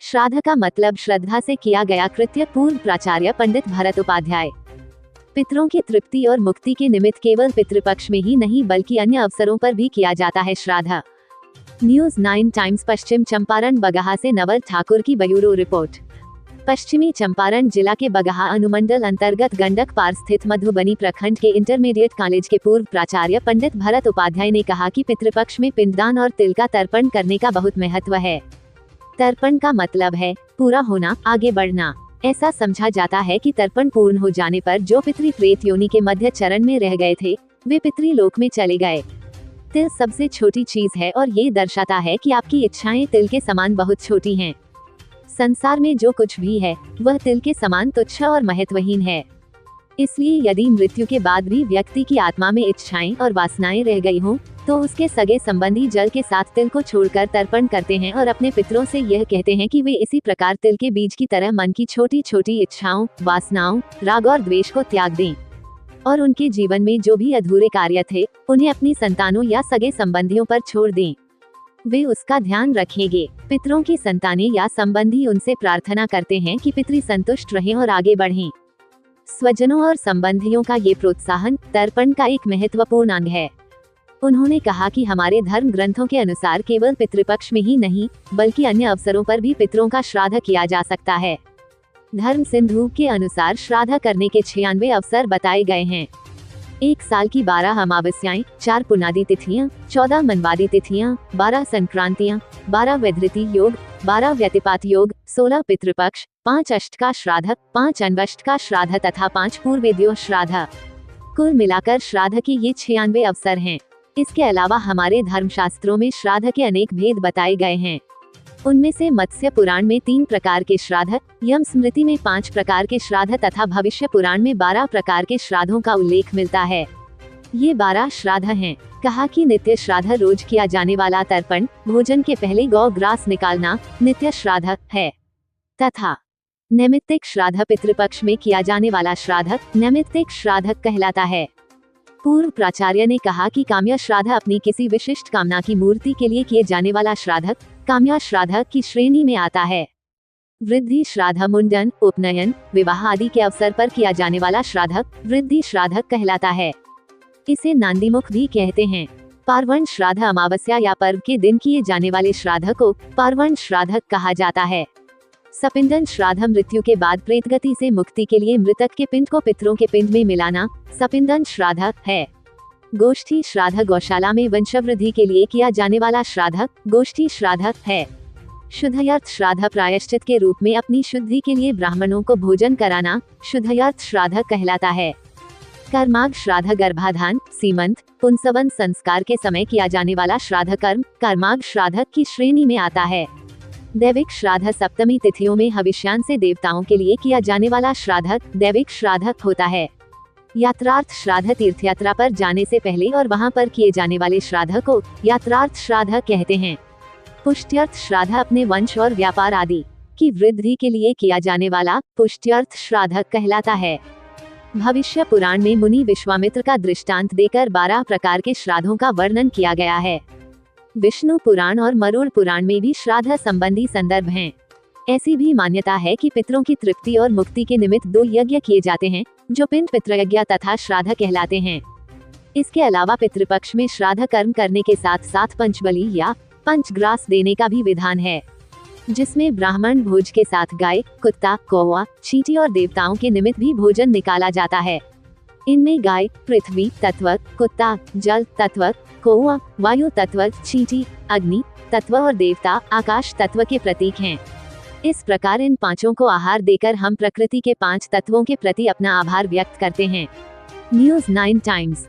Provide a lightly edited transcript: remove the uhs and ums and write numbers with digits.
श्राद्ध का मतलब श्रद्धा से किया गया कृत्य। पूर्व प्राचार्य पंडित भरत उपाध्याय। पितरों की तृप्ति और मुक्ति के निमित्त केवल पितृपक्ष में ही नहीं बल्कि अन्य अवसरों पर भी किया जाता है श्राद्ध। News 9 Times. पश्चिम चंपारण बगहा से नवल ठाकुर की ब्यूरो रिपोर्ट। पश्चिमी चंपारण जिला के बगहा अनुमंडल अंतर्गत गंडक पार स्थित मधुबनी प्रखंड के इंटरमीडिएट कॉलेज के पूर्व प्राचार्य पंडित भरत उपाध्याय ने कहा कि पितृपक्ष में पिंडदान और तिल का तर्पण करने का बहुत महत्व है। तर्पण का मतलब है पूरा होना, आगे बढ़ना। ऐसा समझा जाता है कि तर्पण पूर्ण हो जाने पर जो पितृ प्रेत योनि के मध्य चरण में रह गए थे वे पितृलोक में चले गए। तिल सबसे छोटी चीज है और ये दर्शाता है कि आपकी इच्छाएं तिल के समान बहुत छोटी हैं। संसार में जो कुछ भी है वह तिल के समान तुच्छ और महत्वहीन है। इसलिए यदि मृत्यु के बाद भी व्यक्ति की आत्मा में इच्छाएं और वासनाएं रह गई हों तो उसके सगे संबंधी जल के साथ तिल को छोड़कर तर्पण करते हैं और अपने पितरों से यह कहते हैं कि वे इसी प्रकार तिल के बीज की तरह मन की छोटी छोटी इच्छाओं, वासनाओं, राग और द्वेष को त्याग दें और उनके जीवन में जो भी अधूरे कार्य थे उन्हें अपनी संतानों या सगे संबंधियों पर छोड़ दें। वे उसका ध्यान रखेंगे। पितरों की संतानें या संबंधी उनसे प्रार्थना करते हैं कि पितृ संतुष्ट रहें और आगे बढ़ें। स्वजनों और संबंधियों का ये प्रोत्साहन तर्पण का एक महत्वपूर्ण अंग है। उन्होंने कहा कि हमारे धर्म ग्रंथों के अनुसार केवल पितृपक्ष में ही नहीं बल्कि अन्य अवसरों पर भी पितरों का श्राद्ध किया जा सकता है। धर्म सिंधु के अनुसार श्राद्ध करने के 96 अवसर बताए गए हैं। एक साल की 12 अमावस्याएं, 4 पुनादि तिथियां, 14 मनवादी तिथियां, 12 संक्रांतियां, 12 वैधृति योग, 12 व्यतिपात योग, 16 पितृपक्ष, 5 अष्ट का श्राद्ध, 5 अन्वष्ट का श्राद्ध तथा 5 पूर्वेद्यो श्राद्ध। कुल मिलाकर श्राद्ध के ये 96 अवसर हैं। इसके अलावा हमारे धर्मशास्त्रों में श्राद्ध के अनेक भेद बताए गए हैं। उनमें से मत्स्य पुराण में 3 प्रकार के श्राद्ध, यम स्मृति में 5 प्रकार के श्राद्ध तथा भविष्य पुराण में 12 प्रकार के श्राद्धों का उल्लेख मिलता है। ये 12 श्राद्ध हैं। कहा कि नित्य श्राद्ध रोज किया जाने वाला तर्पण, भोजन के पहले गौ ग्रास निकालना नित्य श्राद्ध है तथा नैमित्तिक श्राद्ध पितृपक्ष में किया जाने वाला श्राद्ध नैमित्तिक श्राद्ध कहलाता है। पूर्व प्राचार्य ने कहा कि काम्य श्राद्ध अपनी किसी विशिष्ट कामना की मूर्ति के लिए किए जाने वाला श्राद्ध काम्य श्राद्ध की श्रेणी में आता है। वृद्धि श्राद्ध मुंडन, उपनयन, विवाह आदि के अवसर पर किया जाने वाला श्राद्ध वृद्धि श्राद्ध कहलाता है। इसे नांदीमुख भी कहते हैं। पार्वण श्राद्ध अमावस्या या पर्व के दिन किए जाने वाले श्राद्ध को पार्वण श्राद्ध कहा जाता है। सपिंडन श्राद्ध मृत्यु के बाद प्रेतगति से मुक्ति के लिए मृतक के पिंड को पितरों के पिंड में मिलाना सपिंडन श्राद्ध है। गोष्ठी श्राद्ध गौशाला में वंशवृद्धि के लिए किया जाने वाला श्राद्ध गोष्ठी श्राद्ध है। शुद्धयर्थ श्राद्ध प्रायश्चित के रूप में अपनी शुद्धि के लिए ब्राह्मणों को भोजन कराना शुद्धयर्थ श्राद्ध कहलाता है। कर्माग श्राद्ध गर्भाधान, सीमंत, पुंसवन संस्कार के समय किया जाने वाला श्राद्ध कर्म कर्माग श्राद्ध की श्रेणी में आता है। दैविक श्राद्ध सप्तमी तिथियों में हविष्यान से देवताओं के लिए किया जाने वाला श्राद्ध दैविक श्राद्ध होता है। यात्रार्थ श्राद्ध तीर्थयात्रा पर जाने से पहले और वहां पर किए जाने वाले श्राद्ध को यात्रार्थ श्राद्ध कहते हैं। पुष्ट्यर्थ श्राद्ध अपने वंश और व्यापार आदि की वृद्धि के लिए किया जाने वाला पुष्ट्यर्थ श्राद्ध कहलाता है। भविष्य पुराण में मुनि विश्वामित्र का दृष्टांत देकर 12 प्रकार के श्राद्धों का वर्णन किया गया है। विष्णु पुराण और मरुड़ पुराण में भी श्राद्ध संबंधी संदर्भ हैं। ऐसी भी मान्यता है कि पितरों की तृप्ति और मुक्ति के निमित्त 2 यज्ञ किए जाते हैं जो पिंड पितृयज्ञ तथा श्राद्ध कहलाते हैं। इसके अलावा पितृपक्ष में श्राद्ध कर्म करने के साथ साथ पंचबलि या पंचग्रास देने का भी विधान है, जिसमें ब्राह्मण भोज के साथ गाय, कुत्ता, कौवा, चींटी और देवताओं के निमित्त भी भोजन निकाला जाता है। इनमें गाय पृथ्वी तत्व, कुत्ता जल तत्व, कौवा वायु तत्व, चींटी अग्नि तत्व और देवता आकाश तत्व के प्रतीक हैं। इस प्रकार इन 5 को आहार देकर हम प्रकृति के 5 तत्वों के प्रति अपना आभार व्यक्त करते हैं। News 9 times.